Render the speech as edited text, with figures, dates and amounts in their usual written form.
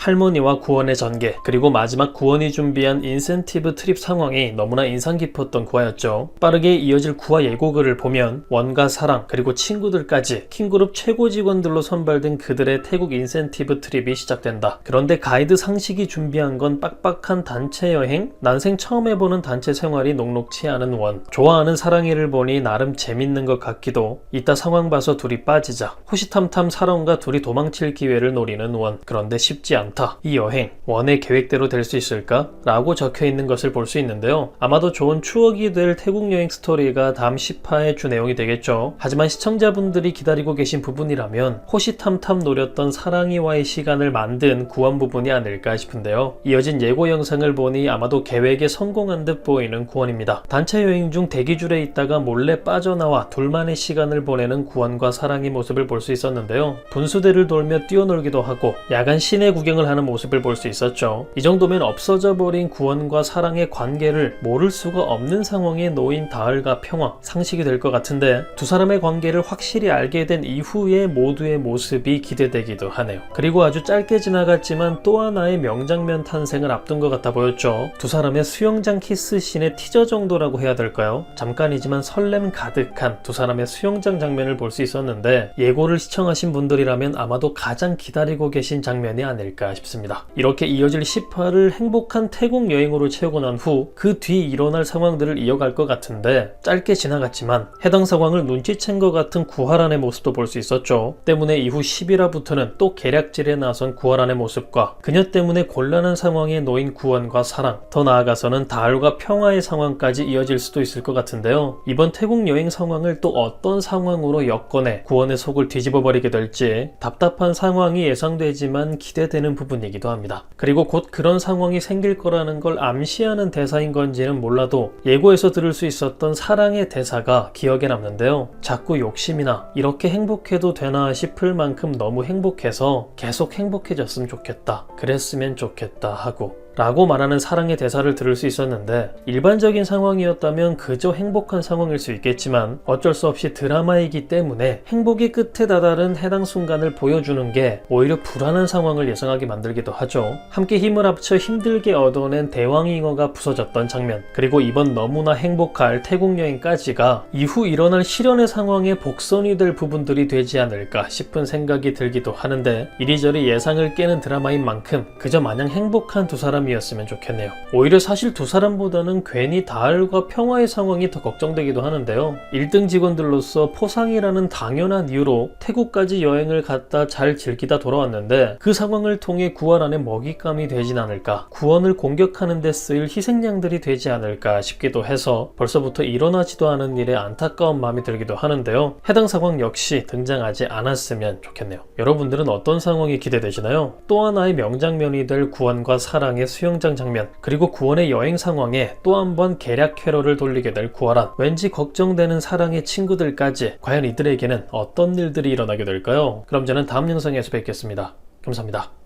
할머니와 구원의 전개, 그리고 마지막 구원이 준비한 인센티브 트립 상황이 너무나 인상 깊었던 구화였죠. 빠르게 이어질 구화 예고글을 보면 원과 사랑 그리고 친구들까지 킹그룹 최고 직원들로 선발된 그들의 태국 인센티브 트립이 시작된다. 그런데 가이드 상식이 준비한 건 빡빡한 단체 여행, 난생 처음 해보는 단체 생활이 녹록치 않은 원. 좋아하는 사랑이를 보니 나름 재밌는 것 같기도. 이따 상황 봐서 둘이 빠지자. 호시탐탐 사랑과 둘이 도망칠 기회를 노리는 원. 그런데 쉽지 않다. 이 여행 원의 계획대로 될 수 있을까? 라고 적혀있는 것을 볼 수 있는데요. 아마도 좋은 추억이 될 태국 여행 스토리가 다음 10화의 주 내용이 되겠죠. 하지만 시청자분들이 기다리고 계신 부분이라면 호시탐탐 노렸던 사랑이와의 시간을 만든 구원 부분이 아닐까 싶은데요. 이어진 예고 영상을 보니 아마도 계획에 성공한 듯 보이는 구원입니다. 단체 여행 중 대기줄에 있다가 몰래 빠져나와 둘만의 시간을 보내는 구원과 사랑의 모습을 볼 수 있었는데요. 분수대를 돌며 뛰어놀기도 하고 야간 시내 구경을 하는 모습을 볼 수 있었죠. 이 정도면 없어져 버린 구원과 사랑의 관계를 모를 수가 없는 상황에 놓인 다을과 평화, 상식이 될 것 같은데 두 사람의 관계를 확실히 알게 된 이후의 모두의 모습이 기대되기도 하네요. 그리고 아주 짧게 지나갔지만 또 하나의 명장면 탄생을 앞둔 것 같아 보였죠. 두 사람의 수영장 키스씬의 티저 정도라고 해야 될까요? 잠깐이지만 설렘 가득한 두 사람의 수영장 장면을 볼 수 있었는데 예고를 시청하신 분들이라면 아마도 가장 기다리고 계신 장면이 아닐까 싶습니다. 이렇게 이어질 10화를 행복한 태국 여행으로 채우고 난 후 그 뒤 일어날 상황들을 이어갈 것 같은데 짧게 지나갔지만 해당 상황을 눈치챈 것 같은 구하란의 모습도 볼 수 있었죠. 때문에 이후 11화부터는 또 계략질에 나선 구하란의 모습과 그녀 때문에 곤란한 상황에 놓인 구원과 사랑, 더 나아가서는 다을과 평화의 상황까지 이어질 수도 있을 것 같은데요. 이번 태국 여행 상황을 또 어떤 상황으로 엮어내 구원의 속을 뒤집어버리게 될지 답답한 상황이 예상되지만 기대되는 부분이기도 합니다. 그리고 곧 그런 상황이 생길 거라는 걸 암시하는 대사인 건지는 몰라도 예고에서 들을 수 있었던 사랑의 대사가 기억에 남는데요. 자꾸 욕심이나 이렇게 행복해도 되나 싶을 만큼 너무 행복해서 계속 행복해졌으면 좋겠다, 그랬으면 좋겠다 하고 라고 말하는 사랑의 대사를 들을 수 있었는데 일반적인 상황이었다면 그저 행복한 상황일 수 있겠지만 어쩔 수 없이 드라마이기 때문에 행복의 끝에 다다른 해당 순간을 보여주는 게 오히려 불안한 상황을 예상하게 만들기도 하죠. 함께 힘을 합쳐 힘들게 얻어낸 대왕잉어가 부서졌던 장면, 그리고 이번 너무나 행복할 태국 여행까지가 이후 일어날 실연의 상황의 복선이 될 부분들이 되지 않을까 싶은 생각이 들기도 하는데 이리저리 예상을 깨는 드라마인 만큼 그저 마냥 행복한 두 사람 이었으면 좋겠네요. 오히려 사실 두 사람보다는 괜히 다을과 평화의 상황이 더 걱정되기도 하는데요. 1등 직원들로서 포상이라는 당연한 이유로 태국까지 여행을 갔다 잘 즐기다 돌아왔는데 그 상황을 통해 구하란의 먹잇감이 되진 않을까, 구원을 공격하는 데 쓰일 희생양들이 되지 않을까 싶기도 해서 벌써부터 일어나지도 않은 일에 안타까운 마음이 들기도 하는데요. 해당 상황 역시 등장하지 않았으면 좋겠네요. 여러분들은 어떤 상황이 기대되시나요? 또 하나의 명장면이 될 구원과 사랑의 수영장 장면, 그리고 구원의 여행 상황에 또 한 번 계략 회로를 돌리게 될 구하란, 왠지 걱정되는 사랑의 친구들까지 과연 이들에게는 어떤 일들이 일어나게 될까요? 그럼 저는 다음 영상에서 뵙겠습니다. 감사합니다.